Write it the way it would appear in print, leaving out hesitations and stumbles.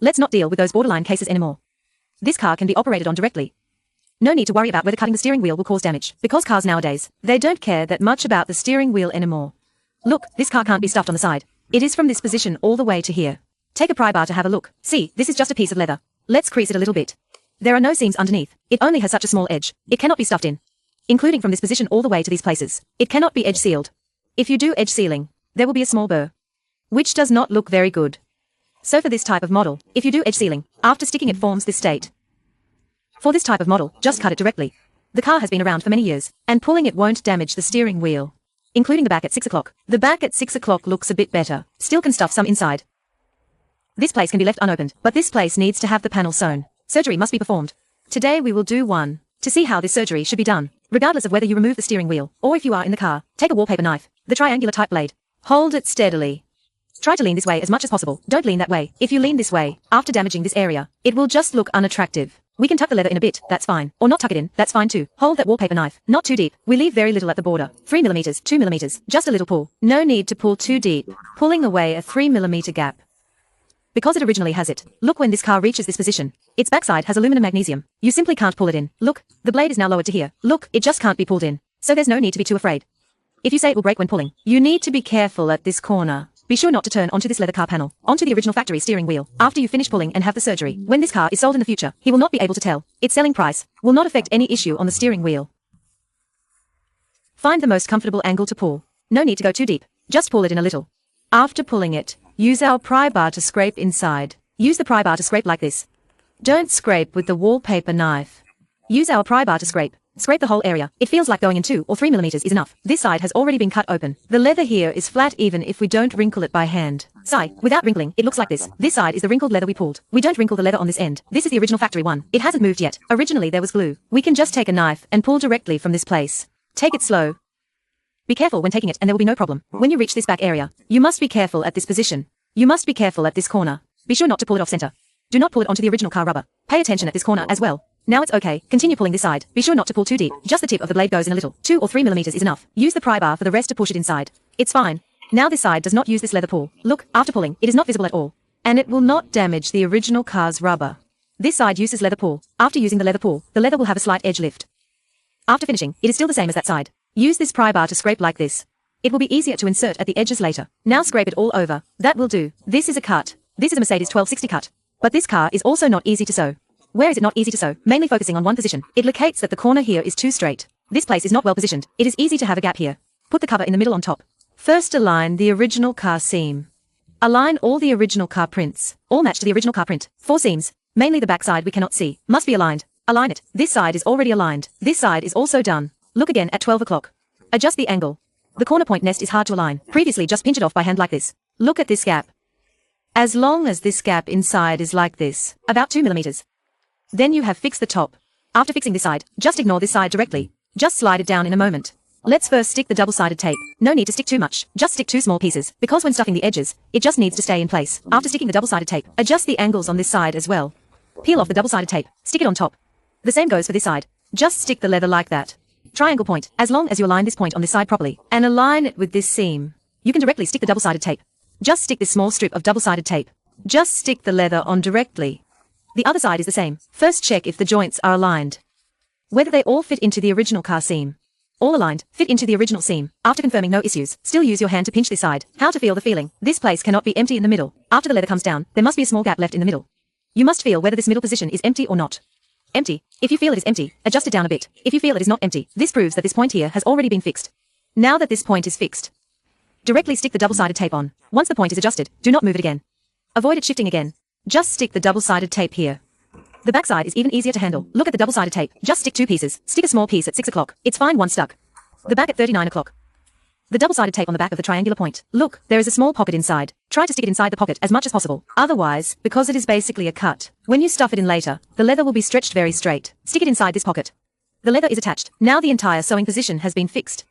Let's not deal with those borderline cases anymore. This car can be operated on directly. No need to worry about whether cutting the steering wheel will cause damage, because cars nowadays, they don't care that much about the steering wheel anymore. Look, this car can't be stuffed on the side. It is from this position all the way to here. Take a pry bar to have a look. See, this is just a piece of leather. Let's crease it a little bit. There are no seams underneath. It only has such a small edge. It cannot be stuffed in. Including from this position all the way to these places. It cannot be edge sealed. If you do edge sealing, there will be a small burr, which does not look very good. So for this type of model, if you do edge sealing, after sticking it forms this state. For this type of model, just cut it directly. The car has been around for many years, and pulling it won't damage the steering wheel. Including the back at 6 o'clock. The back at 6 o'clock looks a bit better. Still can stuff some inside. This place can be left unopened, but this place needs to have the panel sewn. Surgery must be performed. Today we will do one, to see how this surgery should be done. Regardless of whether you remove the steering wheel, or if you are in the car, take a wallpaper knife, the triangular type blade. Hold it steadily. Try to lean this way as much as possible. Don't lean that way. If you lean this way, after damaging this area, it will just look unattractive. We can tuck the leather in a bit, that's fine. Or not tuck it in, that's fine too. Hold that wallpaper knife, not too deep. We leave very little at the border. 3 millimeters, 2 millimeters, just a little pull. No need to pull too deep, pulling away a 3 millimeter gap. Because it originally has it. Look, when this car reaches this position, its backside has aluminum magnesium. You simply can't pull it in. Look, the blade is now lowered to here. Look, it just can't be pulled in. So there's no need to be too afraid. If you say it will break when pulling, you need to be careful at this corner. Be sure not to turn onto this leather car panel, onto the original factory steering wheel, after you finish pulling and have the surgery. When this car is sold in the future, he will not be able to tell. Its selling price will not affect any issue on the steering wheel. Find the most comfortable angle to pull. No need to go too deep. Just pull it in a little. After pulling it, use our pry bar to scrape inside. Use the pry bar to scrape like this. Don't scrape with the wallpaper knife. Use our pry bar to scrape. Scrape the whole area. It feels like going in 2 or 3 millimeters is enough. This side has already been cut open. The leather here is flat even if we don't wrinkle it by hand. Side, without wrinkling, it looks like this. This side is the wrinkled leather we pulled. We don't wrinkle the leather on this end. This is the original factory one. It hasn't moved yet. Originally there was glue. We can just take a knife and pull directly from this place. Take it slow. Be careful when taking it and there will be no problem. When you reach this back area, you must be careful at this position. You must be careful at this corner. Be sure not to pull it off center. Do not pull it onto the original car rubber. Pay attention at this corner as well. Now it's okay. Continue pulling this side. Be sure not to pull too deep. Just the tip of the blade goes in a little. 2 or 3 millimeters is enough. Use the pry bar for the rest to push it inside. It's fine. Now this side does not use this leather pull. Look, after pulling, it is not visible at all. And it will not damage the original car's rubber. This side uses leather pull. After using the leather pull, the leather will have a slight edge lift. After finishing, it is still the same as that side. Use this pry bar to scrape like this. It will be easier to insert at the edges later. Now scrape it all over. That will do. This is a cut. This is a Mercedes 1260 cut. But this car is also not easy to sew. Where is it not easy to sew? Mainly focusing on one position. It locates that the corner here is too straight. This place is not well positioned. It is easy to have a gap here. Put the cover in the middle on top. First align the original car seam. Align all the original car prints. All match to the original car print. 4 seams. Mainly the back side we cannot see. Must be aligned. Align it. This side is already aligned. This side is also done. Look again at 12 o'clock. Adjust the angle. The corner point nest is hard to align. Previously just pinch it off by hand like this. Look at this gap. As long as this gap inside is like this, about 2 millimeters. Then you have fixed the top. After fixing this side, just ignore this side directly. Just slide it down in a moment. Let's first stick the double-sided tape. No need to stick too much. Just stick 2 small pieces, because when stuffing the edges, it just needs to stay in place. After sticking the double-sided tape, adjust the angles on this side as well. Peel off the double-sided tape. Stick it on top. The same goes for this side. Just stick the leather like that. Triangle point. As long as you align this point on this side properly, and align it with this seam, you can directly stick the double-sided tape. Just stick this small strip of double-sided tape. Just stick the leather on directly. The other side is the same. First check if the joints are aligned. Whether they all fit into the original car seam. All aligned, fit into the original seam. After confirming no issues, still use your hand to pinch this side. How to feel the feeling. This place cannot be empty in the middle. After the leather comes down, there must be a small gap left in the middle. You must feel whether this middle position is empty or not. Empty. If you feel it is empty, adjust it down a bit. If you feel it is not empty, this proves that this point here has already been fixed. Now that this point is fixed, directly stick the double-sided tape on. Once the point is adjusted, do not move it again. Avoid it shifting again. Just stick the double-sided tape here. The back side is even easier to handle. Look at the double-sided tape. Just stick 2 pieces. Stick a small piece at 6 o'clock. It's fine once stuck. The back at 39 o'clock. The double-sided tape on the back of the triangular point. Look, there is a small pocket inside. Try to stick it inside the pocket as much as possible. Otherwise, because it is basically a cut, when you stuff it in later, the leather will be stretched very straight. Stick it inside this pocket. The leather is attached. Now the entire sewing position has been fixed.